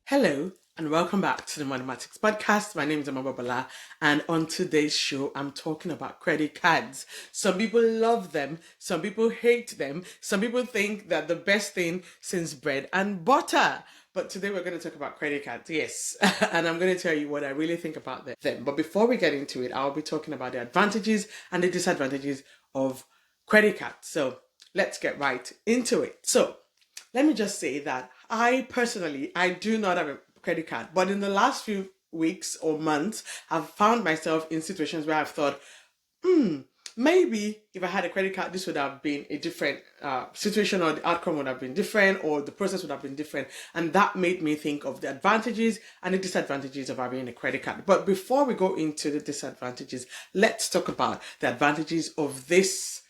Hello and welcome back to the Moneymatics Podcast. My name is Omobobola, and on today's show, I'm talking about credit cards. Some people love them, some people hate them, some people think that the best thing since bread and butter. But today we're going to talk about credit cards, yes, and I'm going to tell you what I really think about them. But before we get into it, I'll be talking about the advantages and the disadvantages of credit cards. So let's get right into it. So let me just say that I personally, I do not have a credit card, but in the last few weeks or months, I've found myself in situations where I've thought, maybe if I had a credit card, this would have been a different situation, or the outcome would have been different, or the process would have been different. And that made me think of the advantages and the disadvantages of having a credit card. But before we go into the disadvantages, let's talk about the advantages of this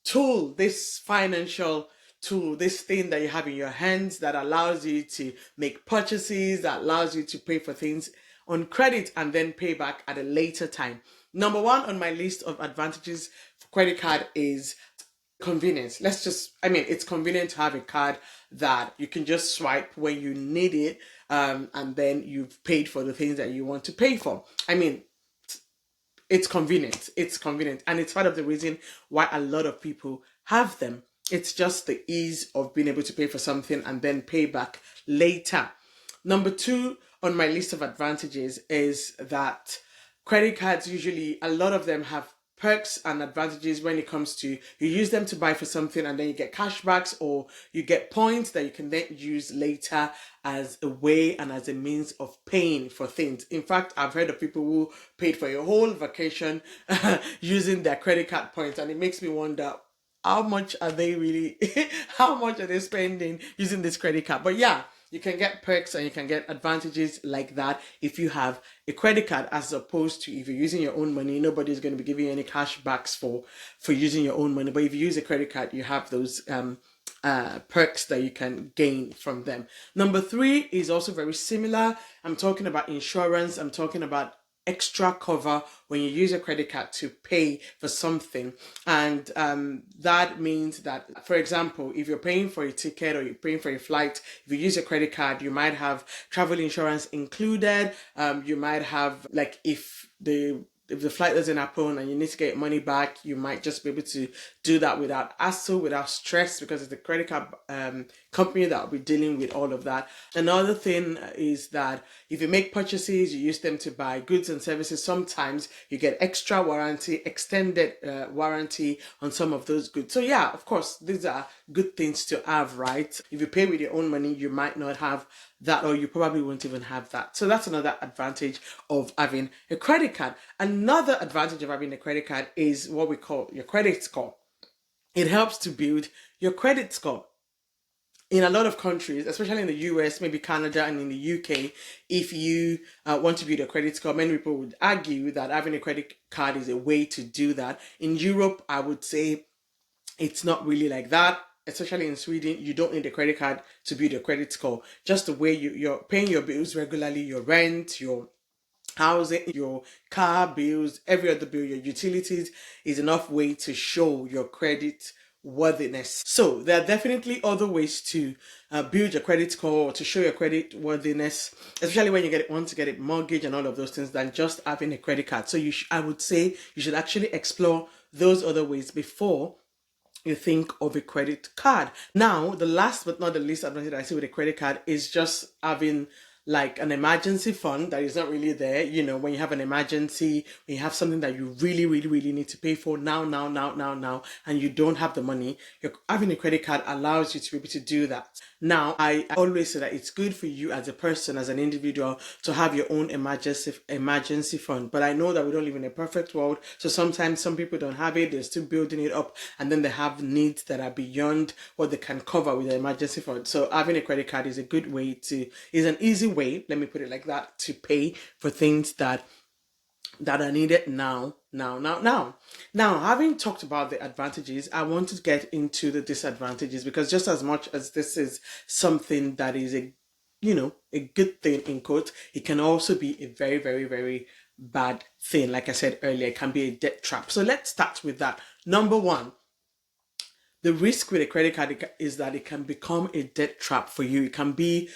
tool, this financial tool, this thing that you have in your hands that allows you to make purchases, that allows you to pay for things on credit and then pay back at a later time. Number one on my list of advantages for credit card is convenience. It's convenient to have a card that you can just swipe when you need it, and then you've paid for the things that you want to pay for. It's convenient. It's convenient. And it's part of the reason why a lot of people have them. It's just the ease of being able to pay for something and then pay back later. Number two on my list of advantages is that credit cards, usually a lot of them have perks and advantages when it comes to you use them to buy for something and then you get cashbacks or you get points that you can then use later as a way and as a means of paying for things. In fact, I've heard of people who paid for a whole vacation using their credit card points, and it makes me wonder, how much are they really, how much are they spending using this credit card? But yeah, you can get perks and you can get advantages like that if you have a credit card, as opposed to if you're using your own money. Nobody's going to be giving you any cash backs for using your own money. But if you use a credit card, you have those perks that you can gain from them. Number three is also very similar. I'm talking about insurance. I'm talking about extra cover when you use a credit card to pay for something. And that means that, for example, if you're paying for a ticket or you're paying for a flight, if you use a credit card, you might have travel insurance included. You might have, like, if the flight doesn't happen and you need to get money back, you might just be able to do that without hassle, without stress, because it's the credit card company that will be dealing with all of that. Another thing is that if you make purchases, you use them to buy goods and services, sometimes you get extra warranty, extended warranty on some of those goods. So yeah, of course, these are good things to have, right? If you pay with your own money, you might not have that, or you probably won't even have that. So that's another advantage of having a credit card. Another advantage of having a credit card is what we call your credit score. It helps to build your credit score. In a lot of countries, especially in the US, maybe Canada and in the UK, if you want to build a credit score, many people would argue that having a credit card is a way to do that. In Europe, I would say it's not really like that. Especially in Sweden, you don't need a credit card to build a credit score. Just the way you're paying your bills regularly, your rent, your housing, your car bills, every other bill, your utilities, is enough way to show your credit worthiness. So there are definitely other ways to build your credit score or to show your credit worthiness, especially when you want to get a mortgage and all of those things, than just having a credit card. So I would say you should actually explore those other ways before you think of a credit card. Now, the last but not the least advantage I see with a credit card is just having like an emergency fund that is not really there. You know, when you have an emergency, when you have something that you really, really, really need to pay for now, and you don't have the money, having a credit card allows you to be able to do that. Now, I always say that it's good for you as a person, as an individual, to have your own emergency fund. But I know that we don't live in a perfect world. So sometimes some people don't have it. They're still building it up. And then they have needs that are beyond what they can cover with the emergency fund. So having a credit card is a good way is an easy way, let me put it like that, to pay for things that are needed now. Now, having talked about the advantages, I want to get into the disadvantages, because just as much as this is something that is a good thing, in quotes, it can also be a very, very, very bad thing. Like I said earlier, it can be a debt trap. So let's start with that. Number one, the risk with a credit card is that it can become a debt trap for you. It can be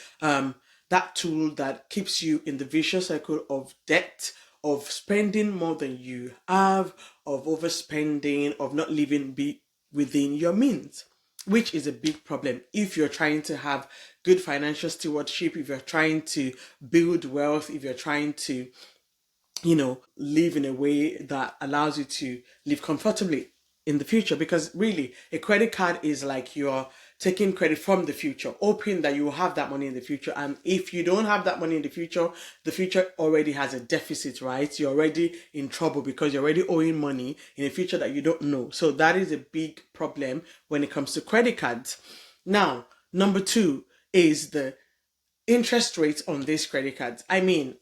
that tool that keeps you in the vicious cycle of debt, of spending more than you have, of overspending, of not living within your means, which is a big problem if you're trying to have good financial stewardship, if you're trying to build wealth, if you're trying to, live in a way that allows you to live comfortably in the future. Because really, a credit card is like you're taking credit from the future, hoping that you will have that money in the future. And if you don't have that money in the future already has a deficit, right? You're already in trouble because you're already owing money in a future that you don't know. So that is a big problem when it comes to credit cards. Now, number two is the interest rates on these credit cards. I mean,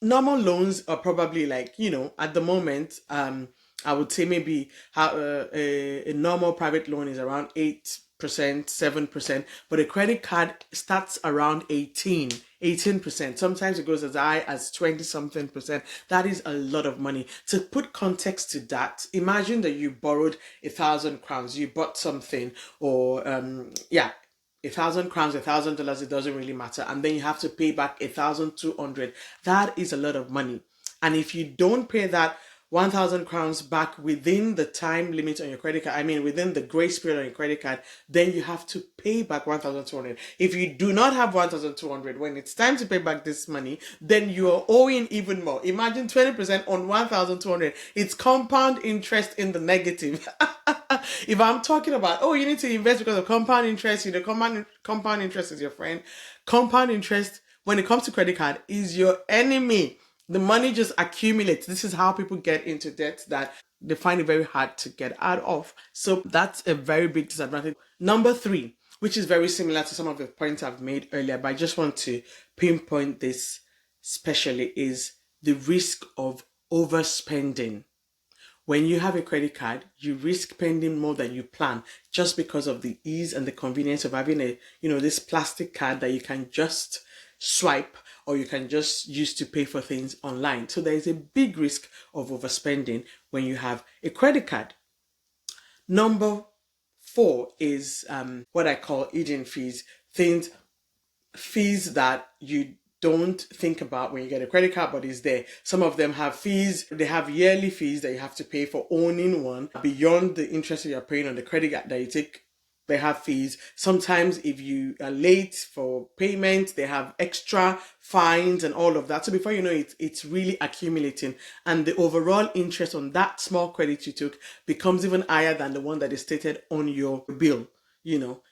normal loans are probably like, at the moment, I would say maybe a normal private loan is around 8%, 7%, but a credit card starts around 18%. Sometimes it goes as high as 20 something percent. That is a lot of money. To put context to that, imagine that you borrowed 1,000 crowns, you bought something, or 1,000 crowns, $1,000, it doesn't really matter. And then you have to pay back 1,200. That is a lot of money. And if you don't pay that 1,000 crowns back within the time limit on your credit card, within the grace period on your credit card, then you have to pay back 1,200. If you do not have 1,200, when it's time to pay back this money, then you are owing even more. Imagine 20% on 1,200. It's compound interest in the negative. If I'm talking about, you need to invest because of compound interest, compound interest is your friend. Compound interest, when it comes to credit card, is your enemy. The money just accumulates. This is how people get into debt that they find it very hard to get out of. So that's a very big disadvantage. Number three, which is very similar to some of the points I've made earlier, but I just want to pinpoint this especially, is the risk of overspending. When you have a credit card, you risk spending more than you plan just because of the ease and the convenience of having this plastic card that you can just swipe or you can just use to pay for things online. So there is a big risk of overspending when you have a credit card. Number four is what I call hidden fees. Fees that you don't think about when you get a credit card, but it's there. Some of them have fees. They have yearly fees that you have to pay for owning one. Beyond the interest that you're paying on the credit card that you take, they have fees. Sometimes if you are late for payment, they have extra fines and all of that. So before you know it, it's really accumulating. And the overall interest on that small credit you took becomes even higher than the one that is stated on your bill,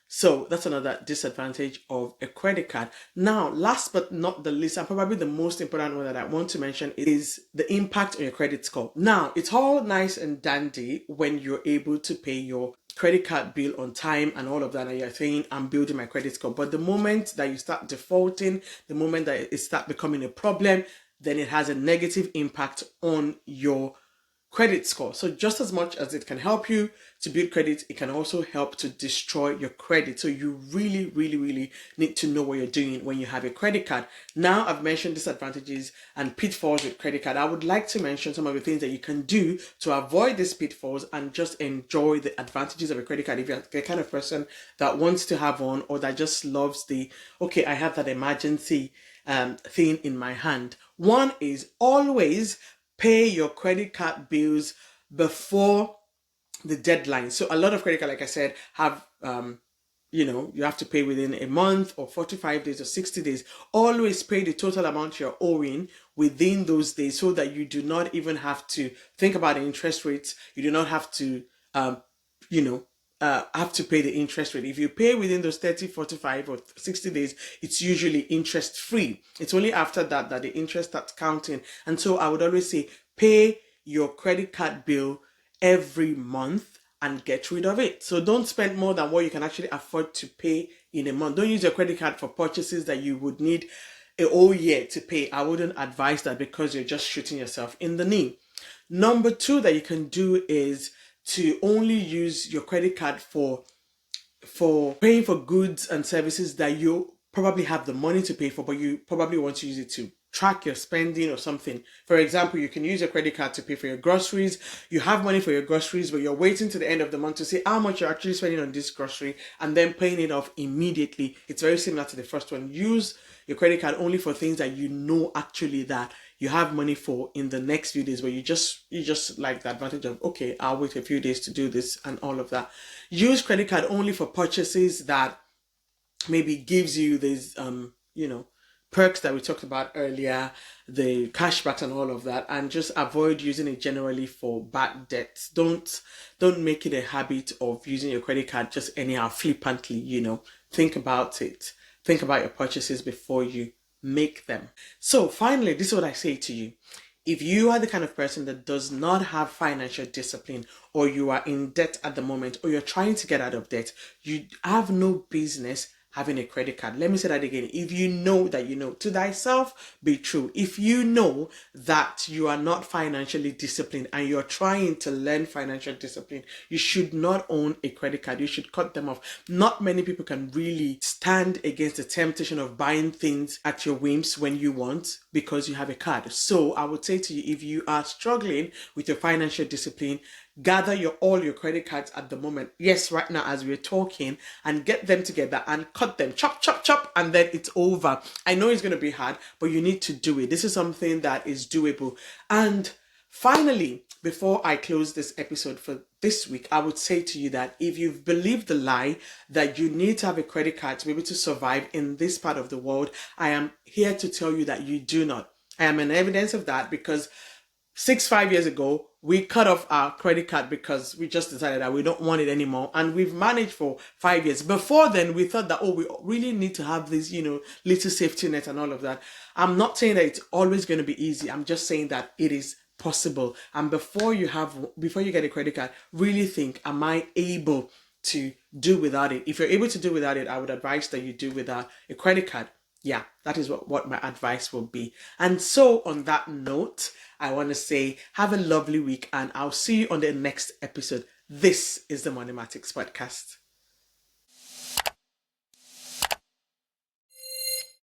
So that's another disadvantage of a credit card. Now, last but not the least, and probably the most important one that I want to mention, is the impact on your credit score. Now, it's all nice and dandy when you're able to pay your credit card bill on time and all of that, and you're saying, I'm building my credit score. But the moment that you start defaulting, the moment that it starts becoming a problem, then it has a negative impact on your credit score. So just as much as it can help you to build credit, it can also help to destroy your credit. So you really, really, really need to know what you're doing when you have a credit card. Now I've mentioned disadvantages and pitfalls with credit card. I would like to mention some of the things that you can do to avoid these pitfalls and just enjoy the advantages of a credit card. If you're the kind of person that wants to have one, or that just loves I have that emergency thing in my hand. One is always pay your credit card bills before the deadline. So a lot of credit cards, like I said, have you have to pay within a month or 45 days or 60 days. Always pay the total amount you're owing within those days, so that you do not even have to think about the interest rates. You do not have to have to pay the interest rate. If you pay within those 30, 45 or 60 days, it's usually interest free. It's only after that the interest starts counting. And so I would always say, pay your credit card bill every month and get rid of it. So don't spend more than what you can actually afford to pay in a month. Don't use your credit card for purchases that you would need a whole year to pay. I wouldn't advise that, because you're just shooting yourself in the knee. Number two that you can do is to only use your credit card for paying for goods and services that you probably have the money to pay for, but you probably want to use it to track your spending or something. For example, you can use your credit card to pay for your groceries. You have money for your groceries, but you're waiting to the end of the month to see how much you're actually spending on this grocery and then paying it off immediately. It's very similar to the first one. Use your credit card only for things that you know actually that you have money for in the next few days, where you just like the advantage of, okay, I'll wait a few days to do this and all of that. Use credit card only for purchases that maybe gives you these perks that we talked about earlier, the cashbacks and all of that, and just avoid using it generally for bad debts. Don't make it a habit of using your credit card just anyhow, flippantly. Think about it. Think about your purchases before you make them. So finally, this is what I say to you. If you are the kind of person that does not have financial discipline, or you are in debt at the moment, or you're trying to get out of debt, you have no business having a credit card. Let me say that again. If you know that you know, to thyself be true. If you know that you are not financially disciplined and you're trying to learn financial discipline, you should not own a credit card. You should cut them off. Not many people can really stand against the temptation of buying things at your whims when you want, because you have a card. So I would say to you, if you are struggling with your financial discipline, gather all your credit cards at the moment, yes, right now as we're talking, and get them together and cut them, chop, chop, chop, and then it's over. I know it's going to be hard, but you need to do it. This is something that is doable. And finally, before I close this episode for this week, I would say to you that if you've believed the lie that you need to have a credit card to be able to survive in this part of the world, I am here to tell you that you do not. I am an evidence of that, because 5 years ago, we cut off our credit card because we just decided that we don't want it anymore. And we've managed for 5 years. Before then, we thought that, we really need to have this, little safety net and all of that. I'm not saying that it's always going to be easy. I'm just saying that it is possible. And before you get a credit card, really think, am I able to do without it? If you're able to do without it, I would advise that you do without a credit card. Yeah, that is what my advice will be. And so on that note, I want to say have a lovely week, and I'll see you on the next episode. This is the Moneymatics Podcast.